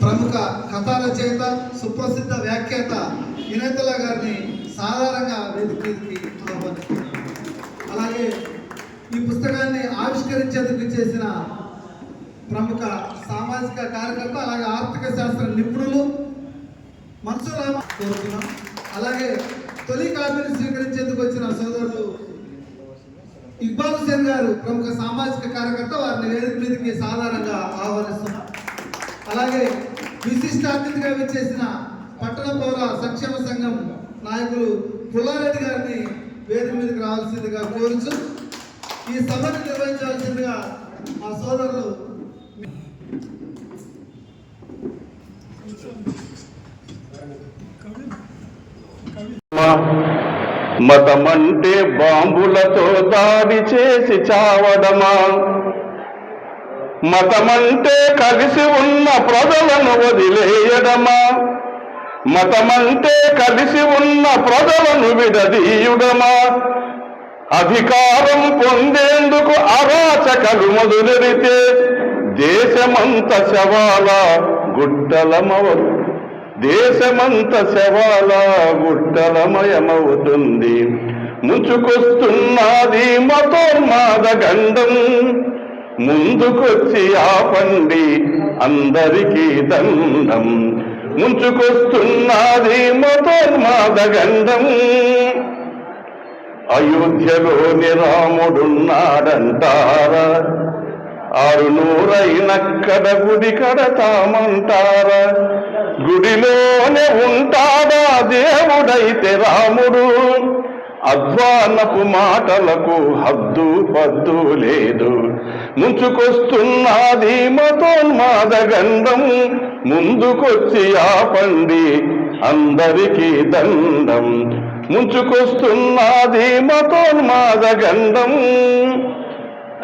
ప్రముఖ కథా రచయిత సుప్రసిద్ధ వ్యాఖ్యాత వినయతుల్లా గారిని సాధారణంగా వేదికకి ఆహ్వానిస్తున్నాను. అలాగే ఈ పుస్తకాన్ని ఆవిష్కరించేందుకు చేసిన ప్రముఖ సామాజిక కార్యకర్త అలాగే ఆర్థిక శాస్త్ర నిపుణులు మన్సూర్ అహ్మద్ కోరుతున్నాం. అలాగే తొలి కాపీని స్వీకరించేందుకు వచ్చిన సోదరులు ఇక్బాల్ హుసేన్ గారు ప్రముఖ సామాజిక కార్యకర్త, వారిని వేదిక మీదకి సాధారణంగా ఆహ్వానిస్తున్నాం. అలాగే విశిష్ట అతిథిగా విచ్చేసిన పట్టణ పౌర సంక్షేమ సంఘం నాయకులు పుల్లారెడ్డి గారిని వేదిక మీదకి రావాల్సిందిగా కోరుచు ఈ సభను నిర్వహించవలసిందిగా మా సోదరులు మతమంటే బాంబులతో దాడి చేసి చావడమా, మతమంటే కలిసి ఉన్న ప్రజలను వదిలేయడమా, మతమంటే కలిసి ఉన్న ప్రజలను విడదీయుడమా, అధికారం పొందేందుకు అరాచకలు మొదలెడితే దేశమంత శవాల గుట్టలమవుతుంది, దేశమంత శవాల గుట్టలమయమవుతుంది. ముంచుకొస్తున్నది మతోన్మాద గండం, ముందుకొచ్చి ఆపండి అందరికీ దండం. ముంచుకొస్తున్నది మతోన్మాద గండం, అయోధ్యలోని రాముడున్నాడంటారా, 600 గుడి కడతామంటారా, గుడిలోనే ఉంటాడా దేవుడైతే రాముడు. అధ్వానపు మాటలకు హద్దు పద్దు లేదు, ముంచుకొస్తున్నది మతోన్మాద గండం, ముందుకొచ్చి ఆపండి అందరికీ దండం. ముంచుకొస్తున్నది మతోన్మాద గండం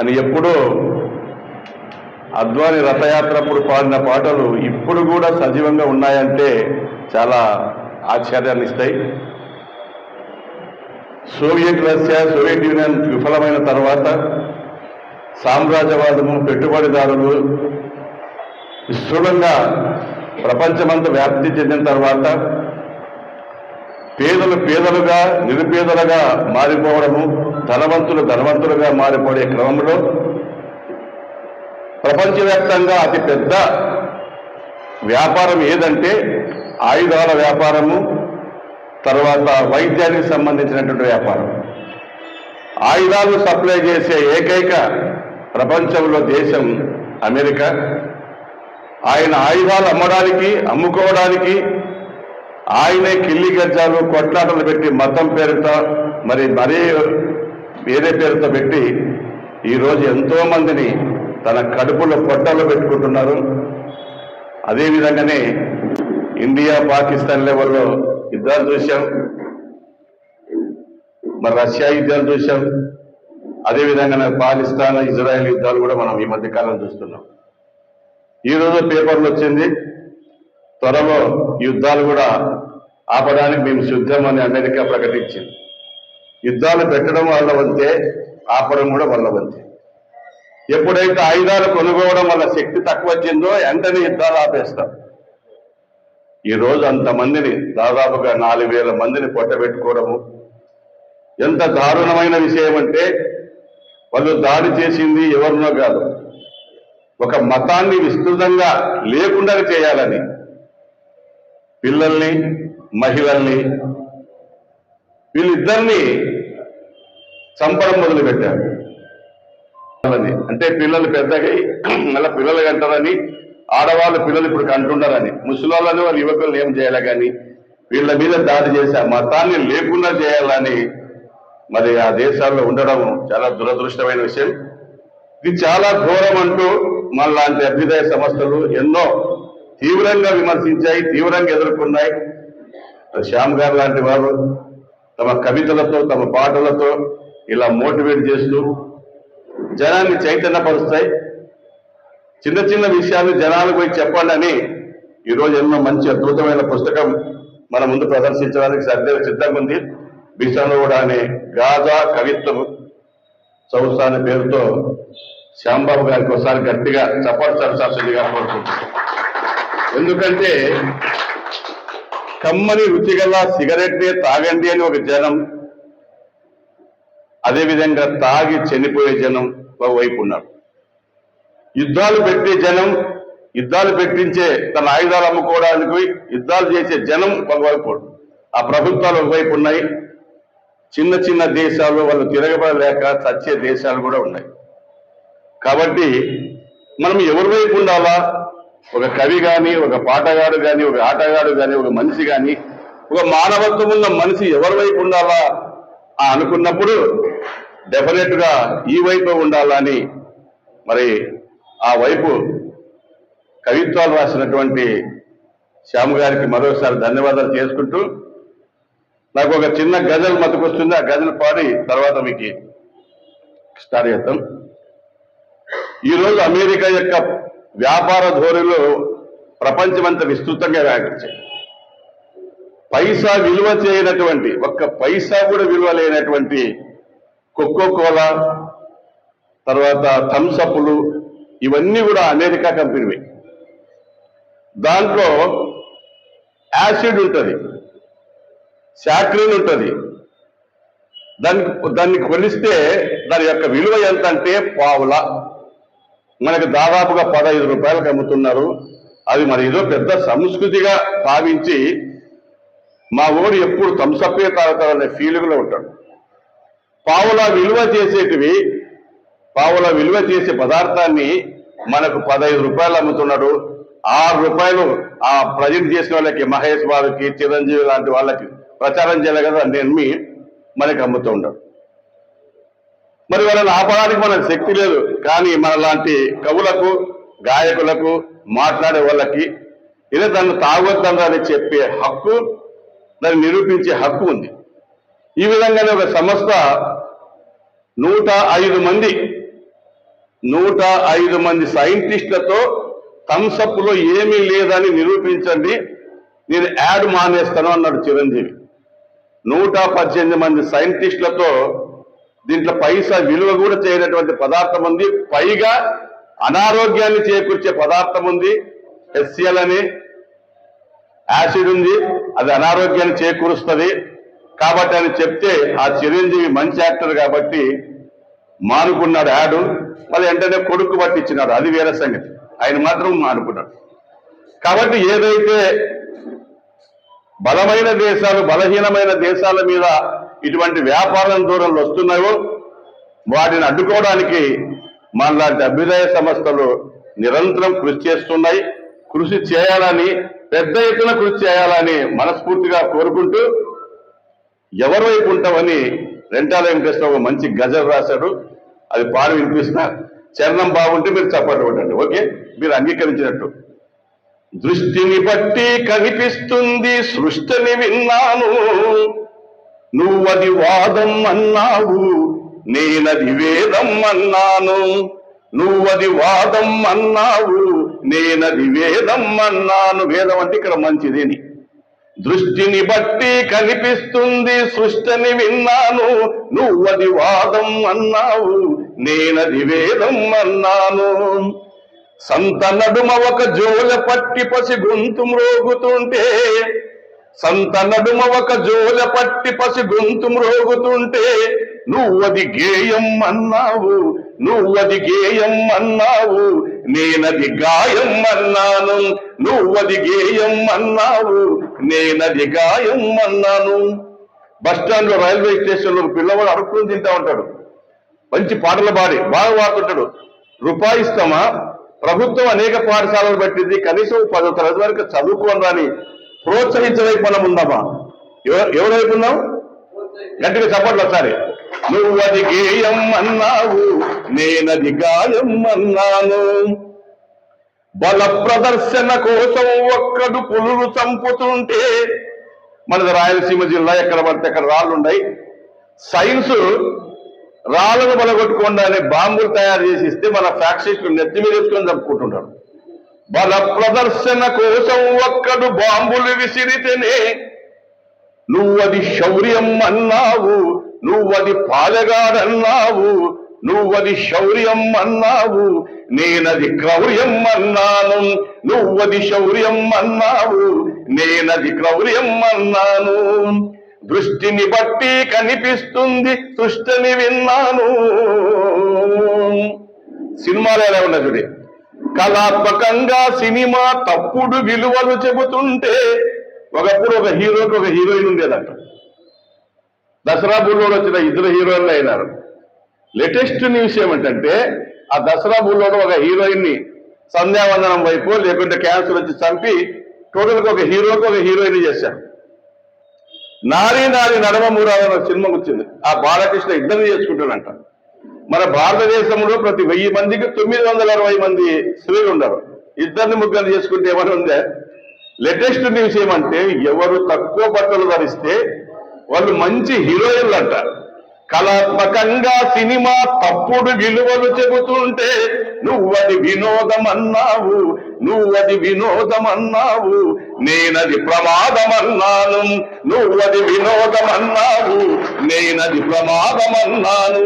అని ఎప్పుడో అద్వాని రథయాత్ర అప్పుడు పాడిన పాటలు ఇప్పుడు కూడా సజీవంగా ఉన్నాయంటే చాలా ఆశ్చర్యాన్ని ఇస్తాయి. సోవియట్ రష్యా, సోవియట్ యూనియన్ విఫలమైన తర్వాత సామ్రాజ్యవాదము, పెట్టుబడిదారులు విస్తృతంగా ప్రపంచమంతా వ్యాప్తి చెందిన తర్వాత పేదలు పేదలుగా నిరుపేదలుగా మారిపోవడము, ధనవంతులు ధనవంతులుగా మారిపోయే క్రమంలో ప్రపంచవ్యాప్తంగా అతి పెద్ద వ్యాపారం ఏదంటే ఆయుధాల వ్యాపారము, తర్వాత వైద్యానికి సంబంధించినటువంటి వ్యాపారం. ఆయుధాలు సప్లై చేసే ఏకైక ప్రపంచంలో దేశం అమెరికా. ఆయన ఆయుధాలు అమ్మడానికి, అమ్ముకోవడానికి ఆయనే కిల్లి గజ్జాలు కొట్లాటలు పెట్టి మతం పేరుతో మరీ వేరే పేరుతో పెట్టి ఈరోజు ఎంతో మందిని తన కడుపులో పొట్టలు పెట్టుకుంటున్నారు. అదేవిధంగానే ఇండియా పాకిస్తాన్ లెవెల్లో యుద్ధాలు చూశాం, మరి రష్యా యుద్ధాలు చూశాం, అదేవిధంగానే పాకిస్తాన్ ఇజ్రాయెల్ యుద్ధాలు కూడా మనం ఈ మధ్య కాలం చూస్తున్నాం. ఈరోజు పేపర్లు వచ్చింది, త్వరలో యుద్ధాలు కూడా ఆపడానికి మేము సిద్ధమని అమెరికా ప్రకటించింది. యుద్ధాలు పెట్టడం వల్ల వంతే, ఆపడం కూడా వల్ల వంతే. ఎప్పుడైతే ఆయుధాలు కొనుక్కోవడం వల్ల శక్తి తక్కువ వచ్చిందో వెంటనే యుద్ధాలు ఆపేస్తాం. ఈరోజు అంతమందిని, దాదాపుగా 4000 మందిని పొట్టబెట్టుకోవడము ఎంత దారుణమైన విషయం అంటే, వాళ్ళు దాడి చేసింది ఎవరినో కాదు, ఒక మతాన్ని విస్తృతంగా లేకుండా చేయాలని పిల్లల్ని, మహిళల్ని, వీళ్ళిద్దరినీ చంపడం మొదలుపెట్టారు. అంటే పిల్లలు పెద్దగా మళ్ళీ పిల్లలు కంటారని, ఆడవాళ్ళు పిల్లలు ఇప్పుడు కంటున్నారని, ముసలాళ్ళని వాళ్ళు యువకులను ఏం చేయాలి కానీ వీళ్ళ మీద దాడి చేసి ఆ మతాన్ని లేకుండా చేయాలని మరి ఆ దేశాల్లో ఉండడం చాలా దురదృష్టమైన విషయం. ఇది చాలా ఘోరం అంటూ మనలాంటి అభ్యుదయ సంస్థలు ఎన్నో తీవ్రంగా విమర్శించాయి, తీవ్రంగా ఎదుర్కొన్నాయి. శ్యామ్ గారు లాంటి వారు తమ కవితలతో, తమ పాటలతో ఇలా మోటివేట్ చేస్తూ జనాన్ని చైతన్యపరుస్తాయి. చిన్న చిన్న విషయాలు జనాలకు పోయి చెప్పండి అని ఈరోజు ఎన్నో మంచి అద్భుతమైన పుస్తకం మన ముందు ప్రదర్శించడానికి సిద్ధంగా ఉంది. బిషన్లో కూడా అనే గాజా కవిత్వం సంస్థ అనే పేరుతో శ్యాంబాబు గారికి ఒకసారి గట్టిగా చప్పట్లు సరసాల్సిందిగా కోరుకుంటున్నాను. ఎందుకంటే కమ్మని రుచిగల సిగరెట్నే తాగండి అని ఒక జనం, అదేవిధంగా తాగి చనిపోయే జనం ఒకవైపు ఉన్నారు. యుద్ధాలు పెట్టే జనం, యుద్ధాలు పెట్టించే తన ఆయుధాలు అమ్ముకోవడానికి యుద్ధాలు చేసే జనం ఒకవైపు, ఆ ప్రభుత్వాలు ఒకవైపు ఉన్నాయి. చిన్న చిన్న దేశాలు వాళ్ళు తిరగబడలేక చచ్చే దేశాలు కూడా ఉన్నాయి. కాబట్టి మనం ఎవరి వైపు ఉండాలా? ఒక కవి కానీ, ఒక పాటగాడు కానీ, ఒక ఆటగాడు కానీ, ఒక మనిషి కానీ, ఒక మానవత్వం ఉన్న మనిషి ఎవరి వైపు ఉండాలా అనుకున్నప్పుడు డెఫినెట్ గా ఈ వైపు ఉండాలని మరి ఆ వైపు కవిత్వాలు రాసినటువంటి శ్యామ్ గారికి మరోసారి ధన్యవాదాలు చేసుకుంటూ, నాకు ఒక చిన్న గజల్ మతుకొస్తుంది, ఆ గజల్ పాడి తర్వాత మీకు స్టార్ట్ చేద్దాం. ఈరోజు అమెరికా యొక్క వ్యాపార ధోరణిలో ప్రపంచమంతా విస్తృతంగా వ్యాపించాయి. పైసా విలువ చేయనటువంటి, ఒక్క పైసా కూడా విలువ లేనటువంటి కోకో కోలా, తర్వాత థమ్సప్లు, ఇవన్నీ కూడా అమెరికా కంపెనీవి. దాంట్లో యాసిడ్ ఉంటుంది, సాక్రిన్ ఉంటుంది. దాన్ని కొలిస్తే దాని యొక్క విలువ ఎంత అంటే పావుల, మనకి దాదాపుగా 15 రూపాయలకు అమ్ముతున్నారు. అది మరి ఏదో పెద్ద సంస్కృతిగా భావించి మా ఊరు ఎప్పుడు థమ్సప్పే తాగుతారనే ఫీలింగ్లో ఉంటాడు. పావుల విలువ చేసే పదార్థాన్ని మనకు 15 రూపాయలు అమ్ముతున్నాడు. 6 రూపాయలు ఆ ప్రజెంట్ చేసిన వాళ్ళకి, మహేష్ బాబుకి, చిరంజీవి లాంటి వాళ్ళకి ప్రచారం చేయాలి కదా, నమ్మి మనకి అమ్ముతూ ఉంటాడు. మరి వాళ్ళని ఆపడానికి మనకు శక్తి లేదు. కానీ మన లాంటి కవులకు, గాయకులకు, మాట్లాడే వాళ్ళకి ఇదే దాన్ని తాగొద్దని చెప్పే హక్కు, దాన్ని నిరూపించే హక్కు ఉంది. ఈ విధంగానే ఒక సంస్థ 105 మంది సైంటిస్టులతో థమ్సప్ లో ఏమీ లేదని నిరూపించండి, నేను యాడ్ మానేస్తాను అన్నాడు చిరంజీవి. 118 మంది సైంటిస్టులతో దీంట్లో పైసా విలువ కూడా చేయనటువంటి పదార్థం ఉంది, పైగా అనారోగ్యాన్ని చేకూర్చే పదార్థం ఉంది. HCl అని యాసిడ్ ఉంది, అది అనారోగ్యాన్ని చేకూరుస్తుంది. కాబట్టి అని చెప్తే ఆ చిరంజీవి మంచి యాక్టర్ కాబట్టి మానుకున్నాడు యాడు. మళ్ళీ వెంటనే కొడుకు పట్టించినాడు, అది వేరే సంగతి. ఆయన మాత్రం మానుకున్నాడు. కాబట్టి ఏదైతే బలమైన దేశాలు బలహీనమైన దేశాల మీద ఇటువంటి వ్యాపారం ధోరణులు వస్తున్నాయో వాటిని అడ్డుకోవడానికి మనలాంటి అభ్యుదయ సంస్థలు నిరంతరం కృషి చేస్తున్నాయి. కృషి చేయాలని, పెద్ద ఎత్తున కృషి చేయాలని మనస్ఫూర్తిగా కోరుకుంటూ, ఎవరి వైపు ఉంటామని రెంటాల వెంకటేశ్వర మంచి గజల్ రాశాడు, అది పాడి వినిపిస్తా. చరణం బాగుంటే మీరు చప్పట్లు కొట్టండి. ఓకే, మీరు అంగీకరించినట్టు. దృష్టిని బట్టి కనిపిస్తుంది సృష్టిని విన్నాను, నువ్వది వాదం అన్నావు, నేనది వేదం అన్నాను. నువ్వది వాదం అన్నావు, నేనది వేదం అన్నాను. వేదం అంటే ఇక్కడ మంచిదేని. దృష్టిని బట్టి కనిపిస్తుంది సృష్టిని విన్నాను, నువ్వది వాదం అన్నావు, నేనది వేదం అన్నాను. సంత నడుమ ఒక జోల పట్టి పసి గొంతు మ్రోగుతుంటే, సంత నడుమ ఒక జోల పట్టి పసి గొంతు మ్రోగుతుంటే, నువ్వది గేయం అన్నావు, నువ్వది గేయం అన్నావు, నేనది గాయం అన్నాను. నువ్వది గేయం అన్నావు, నేనది గాయం అన్నాను. బస్టాండ్ లో, రైల్వే స్టేషన్ లో పిల్లవాడు అడుక్కుని తింటా ఉంటాడు, మంచి పాటలు పాడి బాగా పాడుతుంటాడు. రూపాయి ఇస్తామా? ప్రభుత్వం అనేక పాఠశాలలు పెట్టింది, కనీసం 10వ తరగతి వరకు చదువుకోనని ప్రోత్సహించడానికి మనం ఉందామా? ఎవరైపు ఉన్నాం? గట్టిగా చెప్పట్లు ఒకసారి. నువ్వది గేయం అన్నావు, నేనది గాయం అన్నాను. బల ప్రదర్శన కోసం ఒక్కడు పులులు చంపుతుంటే, మనది రాయలసీమ జిల్లా, ఎక్కడ పడితే అక్కడ రాళ్ళు ఉన్నాయి. సైన్స్ రాళ్లను బలగొట్టుకుండా అనే బాంబులు తయారు చేసి ఇస్తే మన ఫ్యాక్టరీలు నెత్తి మీద వేసుకొని చంపుకుంటుంటారు. బల ప్రదర్శన కోసం ఒక్కడు బాంబులు విసిరితేనే, నువ్వది శౌర్యం అన్నావు, నువ్వది పాలెగాడన్నావు, నువ్వది శౌర్యం అన్నావు, నేనది క్రౌర్యం అన్నాను. నువ్వది శౌర్యం అన్నావు, నేనది క్రౌర్యం అన్నాను. దృష్టిని బట్టి కనిపిస్తుంది సృష్టిని విన్నాను. సినిమాలో ఎలా ఉన్నది చూడండి, కళాత్మకంగా సినిమా తప్పుడు విలువలు చెబుతుంటే ఒకప్పుడు ఒక హీరోకి ఒక హీరోయిన్ ఉండేదంట. దసరా బుల్లోడు వచ్చిన ఇద్దరు హీరోయిన్లు అయినారు. లేటెస్ట్ న్యూస్ ఏమిటంటే ఆ దసరా బుల్లోడు ఒక హీరోయిన్ ని సంధ్యావందనం వైపు లేకుంటే క్యాన్సర్ వచ్చి చంపి టోటల్గా ఒక హీరోకి ఒక హీరోయిన్ చేశారు. నారీ నారీ నడమ మూరాలు సినిమా వచ్చింది. ఆ బాలకృష్ణ ఇద్దరిని చేసుకుంటానంట. మన భారతదేశంలో ప్రతి 1000 మందికి 960 మంది స్త్రీలు ఉండరు. ఇద్దరిని ముగ్గురు చేసుకుంటే ఏమని ఉందే. లేటెస్ట్ న్యూస్ ఏమంటే ఎవరు తక్కువ బట్టలు ధరిస్తే వాళ్ళు మంచి హీరోయిన్లు అంట. కళాత్మకంగా సినిమా తప్పుడు విలువలు చెబుతుంటే నువ్వది వినోదం అన్నావు, నువ్వది వినోదం అన్నావు, నేనది ప్రమాదం అన్నాను. నువ్వది వినోదం అన్నావు, నేనది ప్రమాదం అన్నాను.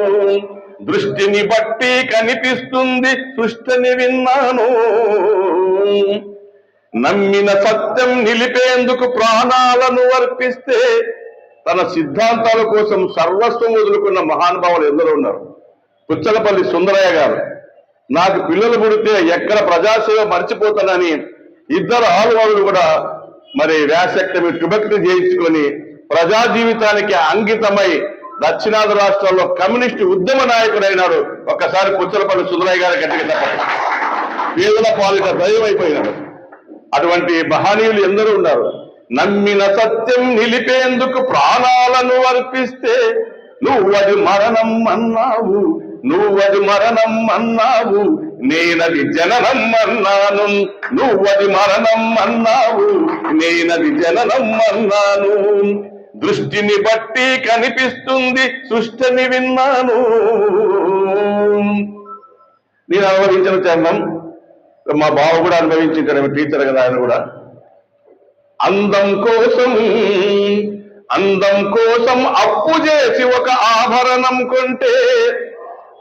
దృష్టిని బట్టి కనిపిస్తుంది సృష్టిని విన్నాను. నమ్మిన సత్యం నిలిపేందుకు ప్రాణాలను అర్పిస్తే తన సిద్ధాంతాల కోసం సర్వస్వం వదులుకున్న మహానుభావులు ఎందరో ఉన్నారు. పుచ్చలపల్లి సుందరయ్య గారు, నాకు పిల్లలు పుడితే ఎక్కడ ప్రజాసేవ మర్చిపోతానని ఇద్దరు ఆలువాళ్ళు కూడా మరి వ్యాసక్తమి ట్యూబెక్టరీ చేయించుకొని ప్రజా జీవితానికి అంకితమై దక్షిణాది రాష్ట్రాల్లో కమ్యూనిస్టు ఉద్యమ నాయకుడైనాడు. ఒక్కసారి పుచ్చలపల్లి సుందరయ్య గారి గట్టిగా పేదల పాలిట దైవం అయిపోయినాడు. అటువంటి మహనీయులు ఎందరూ ఉన్నారు. నమ్మిన సత్యం నిలిపేందుకు ప్రాణాలను అర్పిస్తే నువ్వది మరణం అన్నావు, నువ్వది మరణం అన్నావు, నేనది జననం అన్నాను. నువ్వది మరణం అన్నావు, నేనది జననం అన్నాను. దృష్టిని బట్టి కనిపిస్తుంది సృష్టిని విన్నాను. నేను అనుభవించిన చరణం మా బావ కూడా అనుభవించిన టీచర్ కదా ఆయన కూడా. అందం కోసం అప్పు చేసి ఒక ఆభరణం కొంటే,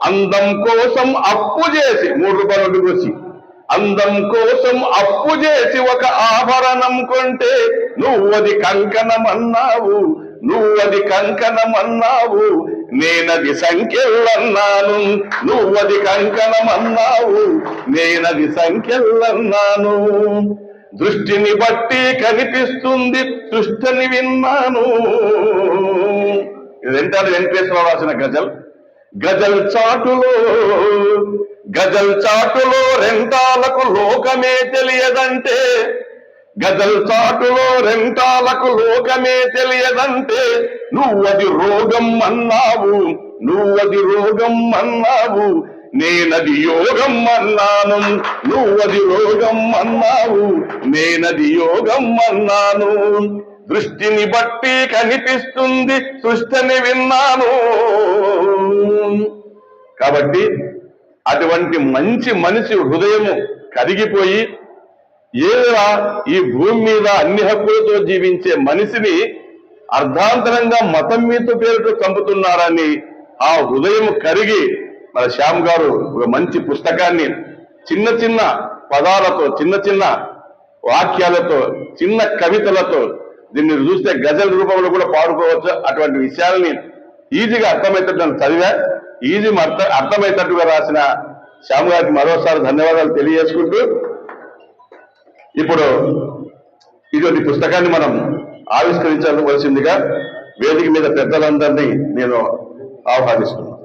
అందం కోసం అప్పు చేసి 3 రూపాయలు వడ్డీకి వచ్చి అందం కోసం అప్పు చేసి ఒక ఆభరణం కొంటే నువ్వది కంకణం అన్నావు, నువ్వది కంకణం అన్నావు, నేనది సంఖ్యలన్నాను. నువ్వది కంకణం అన్నావు, నేనది సంఖ్యలన్నాను. దృష్టిని బట్టి కనిపిస్తుంది సృష్టిని విన్నాను. ఇది వెంకటేశ్వరరావు రాసిన గజల్. గజల్ చాటులో రెంటాలకు లోకమే తెలియదంటే, గజల్ చాటులో రెంటాలకు లోకమే తెలియదంటే నువ్వది రోగం అన్నావు, నువ్వది రోగం అన్నావు, నేనది యోగం అన్నాను. నువ్వది రోగం అన్నావు, నేనది యోగం అన్నాను. దృష్టిని బట్టి కనిపిస్తుంది సృష్టిని విన్నాను. కాబట్టి అటువంటి మంచి మనిషి హృదయము కరిగిపోయి ఏదైనా ఈ భూమి మీద అన్ని హక్కులతో జీవించే మనిషిని అర్ధాంతరంగా మతం మీద పేరుతో చంపుతున్నారని ఆ హృదయం కరిగి మన శ్యామ్ గారు ఒక మంచి పుస్తకాన్ని చిన్న చిన్న పదాలతో, చిన్న చిన్న వాక్యాలతో, చిన్న కవితలతో, దీన్ని చూస్తే గజల్ రూపంలో కూడా పాడుకోవచ్చు. అటువంటి విషయాలని ఈజీగా అర్థమవుతాడు నన్ను చదివా. ఈజీ అర్థమయ్యేటట్టుగా రాసిన శ్యామ్ గారికి మరోసారి ధన్యవాదాలు తెలియజేసుకుంటూ, ఇప్పుడు ఇటువంటి పుస్తకాన్ని మనం ఆవిష్కరించవలసిందిగా వేదిక మీద పెద్దలందరినీ నేను ఆహ్వానిస్తున్నాను.